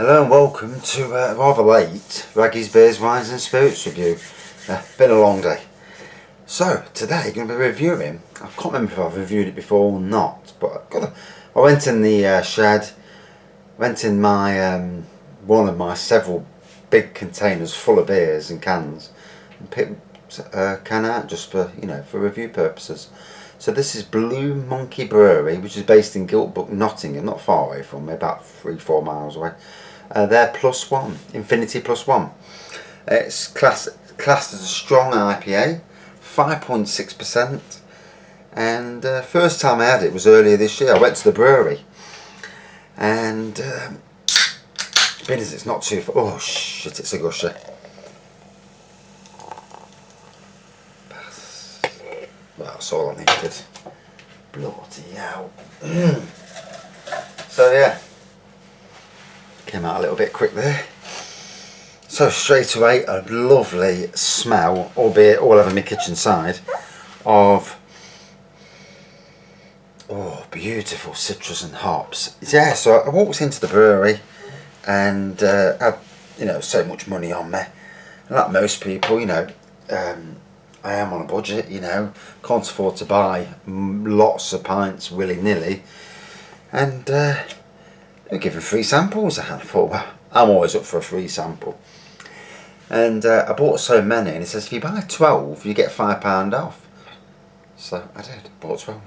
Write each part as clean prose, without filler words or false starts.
Hello and welcome to a rather late Raggy's Beers, Wines and Spirits review. Been a long day. So today I'm going to be reviewing, I can't remember if I've reviewed it before or not, but I went in the shed, went in my one of my several big containers full of beers and cans, and picked a can out just for, for review purposes. So this is Blue Monkey Brewery, which is based in Giltbrook, Nottingham, not far away from me, about 3-4 miles away. They're +1, Infinity +1. It's classed as a strong IPA, 5.6%. And first time I had it was earlier this year. I went to the brewery, and being as it's not too far. Oh shit! It's a gusher. Well, that's all I needed. Bloody hell. So yeah, came out a little bit quick there. So straight away, a lovely smell, albeit all over my kitchen side, of beautiful citrus and hops. Yeah, so I walked into the brewery and had so much money on me. And like most people, I am on a budget, can't afford to buy lots of pints willy-nilly, and they were giving free samples, and I thought, well, I'm always up for a free sample, and I bought so many, and he says if you buy 12 you get £5 off, so I did, bought 12,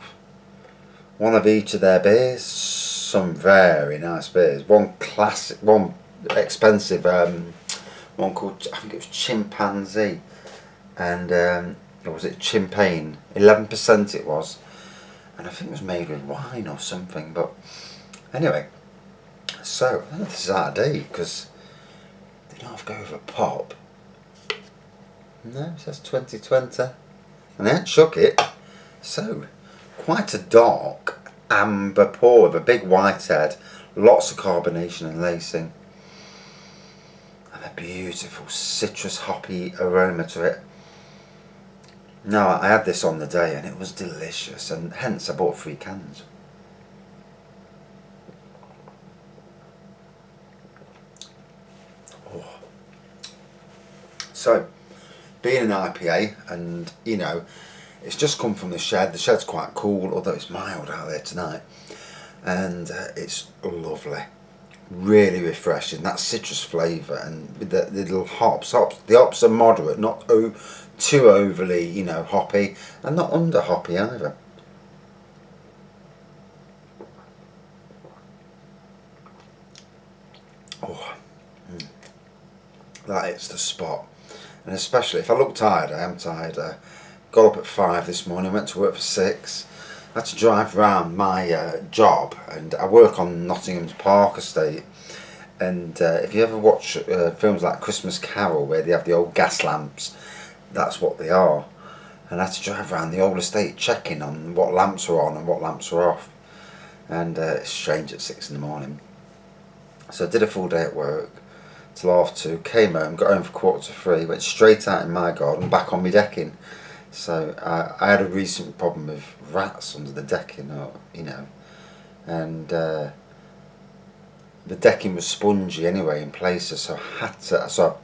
one of each of their beers, some very nice beers, one classic, one expensive, one called, I think it was Chimpanzee, and or was it Chimpagne, 11% it was, and I think it was made with wine or something, but anyway, so I don't know if this is out of date because they don't have to go over pop. No, it says 2020 and they haven't shook it, so quite a dark amber pour with a big white head, lots of carbonation and lacing, and a beautiful citrus hoppy aroma to it. Now, I had this on the day and it was delicious, and hence I bought 3 cans. Oh. So, being an IPA, and it's just come from the shed. The shed's quite cool, although it's mild out there tonight, and it's lovely, really refreshing. That citrus flavour, and with the little hops. The hops are moderate, not too overly, hoppy, and not under hoppy either. Oh, that hits the spot. And especially if I look tired, I am tired. Got up at 5 this morning, went to work for 6. I had to drive around my job, and I work on Nottingham's Park estate. And if you ever watch films like Christmas Carol, where they have the old gas lamps, that's what they are. And I had to drive around the old estate checking on what lamps are on and what lamps are off. And it's strange at 6 in the morning. So I did a full day at work till 2:30, came home, got home for 2:45, went straight out in my garden, back on my decking. So I had a recent problem with rats under the decking, and the decking was spongy anyway in places, so I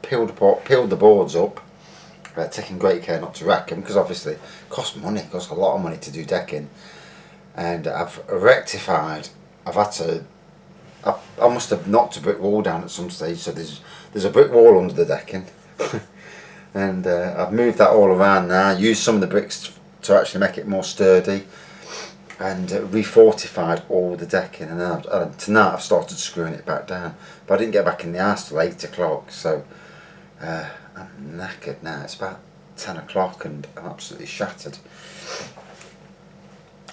peeled the boards up, taking great care not to rack them, because obviously it costs money, it costs a lot of money to do decking, and I've rectified. I must have knocked a brick wall down at some stage, so there's a brick wall under the decking. And I've moved that all around now, used some of the bricks to actually make it more sturdy, and refortified all the decking, and tonight I've started screwing it back down, but I didn't get back in the house till 8 o'clock, so I'm knackered now. It's about 10 o'clock and I'm absolutely shattered,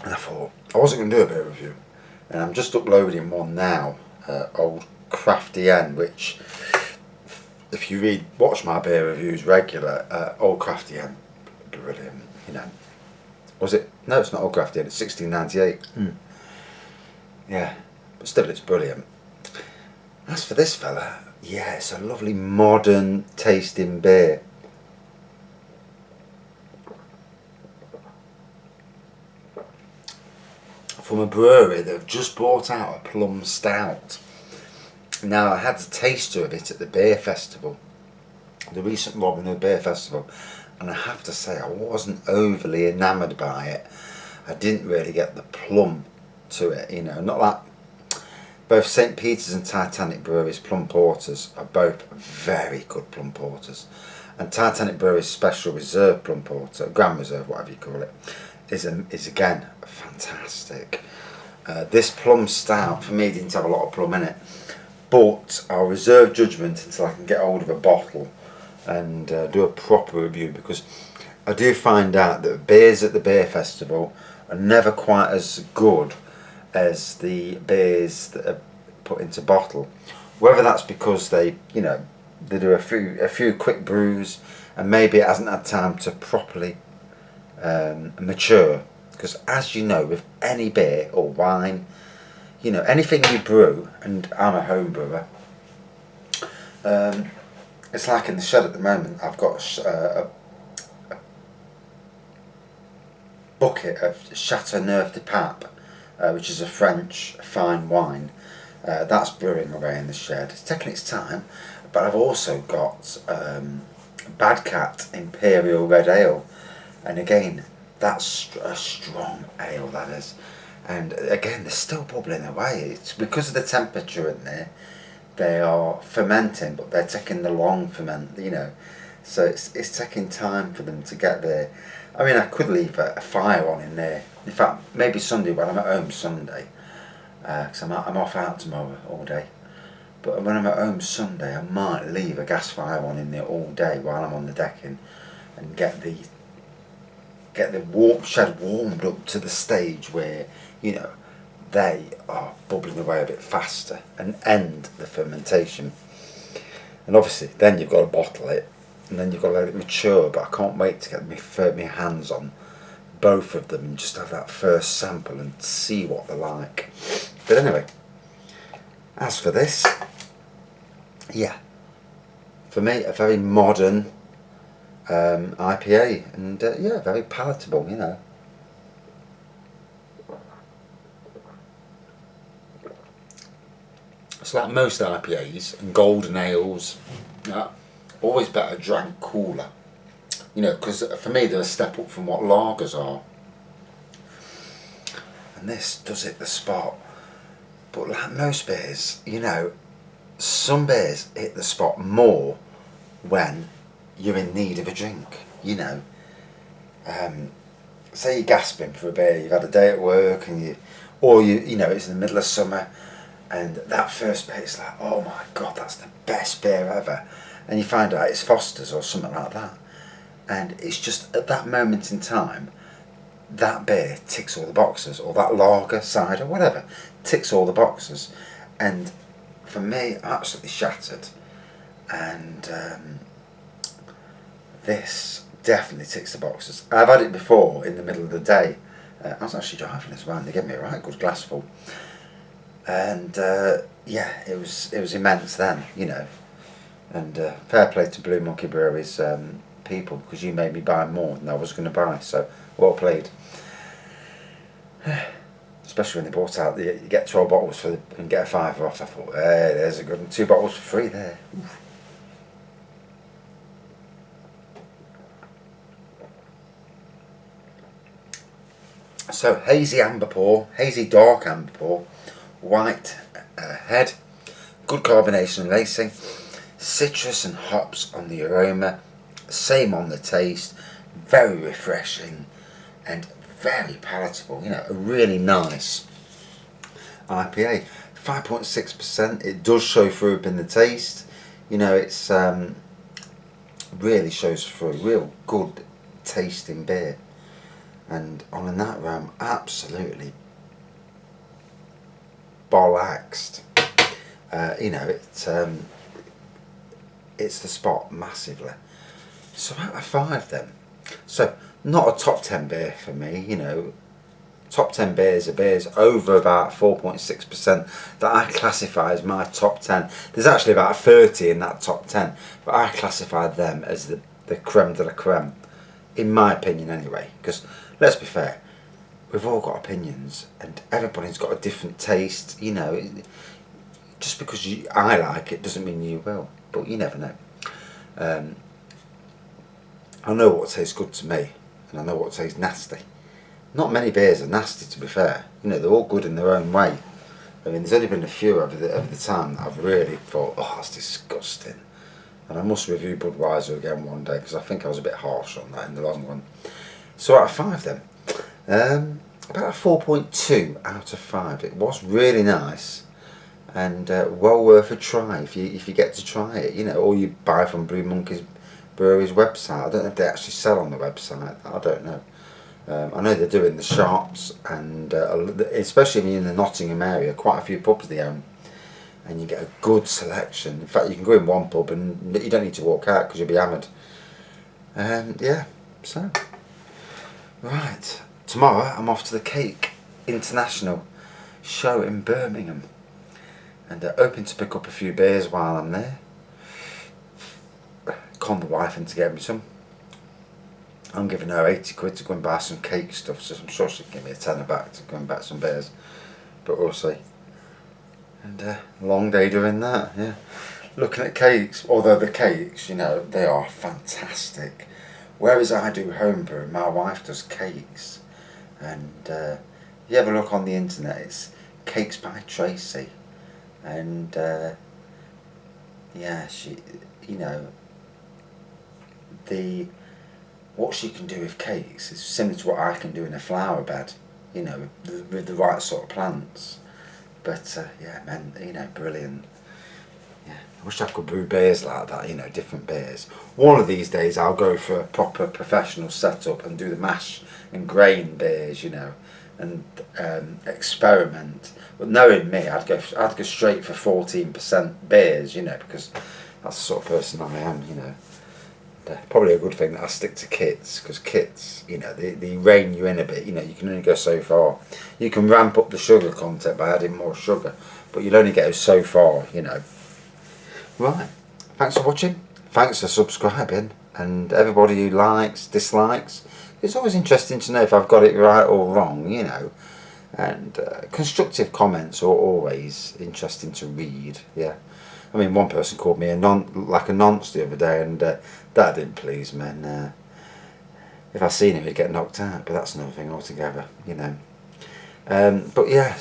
and I thought I wasn't going to do a beer review, and I'm just uploading one now, Old Crafty N, which, if you watch my beer reviews regular, Old Crafty N, brilliant, Was it? No, it's not Old Crafty N, it's 1698. Yeah, but still it's brilliant. As for this fella, yeah, it's a lovely modern tasting beer. From a brewery that have just brought out a plum stout. Now, I had a taster of it at the beer festival, the recent Robin Hood Beer Festival, and I have to say I wasn't overly enamoured by it. I didn't really get the plum to it, you know, not that. Both St. Peter's and Titanic Brewery's plum porters are both very good plum porters, and Titanic Brewery's special reserve plum porter, Grand Reserve, whatever you call it, is again fantastic. This plum stout for me didn't have a lot of plum in it, but I'll reserve judgment until I can get hold of a bottle and do a proper review, because I do find out that beers at the beer festival are never quite as good as the beers that are put into bottle. Whether that's because they do a few quick brews and maybe it hasn't had time to properly mature. Because as you know, with any beer or wine, anything you brew, and I'm a home brewer, it's like in the shed at the moment. I've got a bucket of Chateauneuf de Pape, which is a French fine wine. That's brewing away in the shed. It's taking its time, but I've also got Bad Cat Imperial Red Ale, and again, that's a strong ale, that is. And again, they're still bubbling away. It's because of the temperature in there. They are fermenting, but they're taking the long ferment, So it's taking time for them to get there. I mean, I could leave a fire on in there. In fact, maybe Sunday when I'm at home Sunday, because I'm off out tomorrow all day. But when I'm at home Sunday, I might leave a gas fire on in there all day while I'm on the decking, and get the shed warmed up to the stage where they are bubbling away a bit faster and end the fermentation. And obviously, then you've got to bottle it. And then you've got to let it mature, but I can't wait to get my hands on both of them and just have that first sample and see what they're like. But anyway, as for this, for me, a very modern IPA, and very palatable, It's like most IPAs and golden ales, always better drank cooler, because for me they're a step up from what lagers are, and this does hit the spot. But like most beers, some beers hit the spot more when you're in need of a drink. Say you're gasping for a beer, you've had a day at work, and it's in the middle of summer, and that first beer is like, oh my god, that's the best beer ever. And you find out it's Foster's or something like that. And it's just at that moment in time, that beer ticks all the boxes, or that lager, cider, whatever, ticks all the boxes. And for me, I'm absolutely shattered. And this definitely ticks the boxes. I've had it before in the middle of the day. I was actually driving as well, and they gave me a right good glassful. And it was immense then, And fair play to Blue Monkey Brewery's people, because you made me buy more than I was going to buy. So well played. Especially when they brought out you get 12 bottles and get a £5 off. I thought, hey, there's a good one. 2 bottles for free there. Oof. So hazy dark amber pour, white head, good carbonation and lacing, citrus and hops on the aroma, same on the taste, very refreshing and very palatable. A really nice IPA. 5.6%. It does show through in the taste. It's really shows through. Real good tasting beer. And on a night where I'm absolutely bollaxed, it's the spot massively. So out of 5 then. So not a top 10 beer for me, Top 10 beers are beers over about 4.6% that I classify as my top 10. There's actually about 30 in that top 10, but I classify them as the creme de la creme, in my opinion anyway. Because let's be fair, we've all got opinions and everybody's got a different taste, Just just because I like it doesn't mean you will, but you never know. I know what tastes good to me, and I know what tastes nasty. Not many beers are nasty, to be fair. You know, they're all good in their own way. I mean, there's only been a few over the time that I've really thought, oh, that's disgusting. And I must review Budweiser again one day, because I think I was a bit harsh on that in the long run. So out of 5 then, about a 4.2 out of 5. It was really nice, and well worth a try if you get to try it. You know, or you buy from Blue Monkey Brewery's website. I don't know if they actually sell on the website. I don't know. I know they're doing the shops, and especially in the Nottingham area, quite a few pubs they own, and you get a good selection. In fact, you can go in one pub and you don't need to walk out because you'll be hammered. Yeah, so right, tomorrow I'm off to the Cake International show in Birmingham, and hoping to pick up a few beers while I'm there. Con the wife into getting me some. I'm giving her 80 quid to go and buy some cake stuff, so I'm sure she'll give me a tenner back to go and buy some beers, but we'll see. And long day doing that, yeah. Looking at cakes, although the cakes, you know, they are fantastic. Whereas I do homebrew, my wife does cakes, and you ever look on the internet, it's Cakes by Tracy, and yeah, she, you know, what she can do with cakes is similar to what I can do in a flower bed, you know, with the right sort of plants. But yeah, man, you know, brilliant. Yeah, I wish I could brew beers like that, you know, different beers. One of these days I'll go for a proper professional setup and do the mash and grain beers, you know, and experiment. But knowing me, I'd go straight for 14% beers, you know, because that's the sort of person I am, you know. Probably a good thing that I stick to kits, because kits, you know, they rein you in a bit. You know, you can only go so far. You can ramp up the sugar content by adding more sugar, but you'll only go so far, you know. Right, thanks for watching, thanks for subscribing, and everybody who likes, dislikes. It's always interesting to know if I've got it right or wrong, you know. And constructive comments are always interesting to read, yeah. I mean, one person called me a nonce the other day, and that didn't please me. And if I seen him, he'd get knocked out. But that's another thing altogether, you know. But yeah,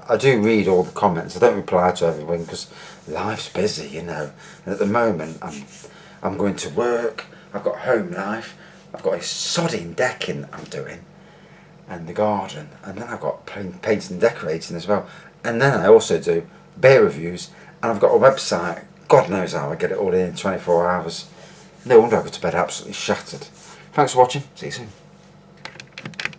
I do read all the comments. I don't reply to everyone because life's busy, you know. And at the moment, I'm going to work. I've got home life. I've got a sodding decking I'm doing, and the garden, and then I've got painting and decorating as well. And then I also do beer reviews. And I've got a website. God knows how I get it all in 24 hours. No wonder I go to bed absolutely shattered. Thanks for watching. See you soon.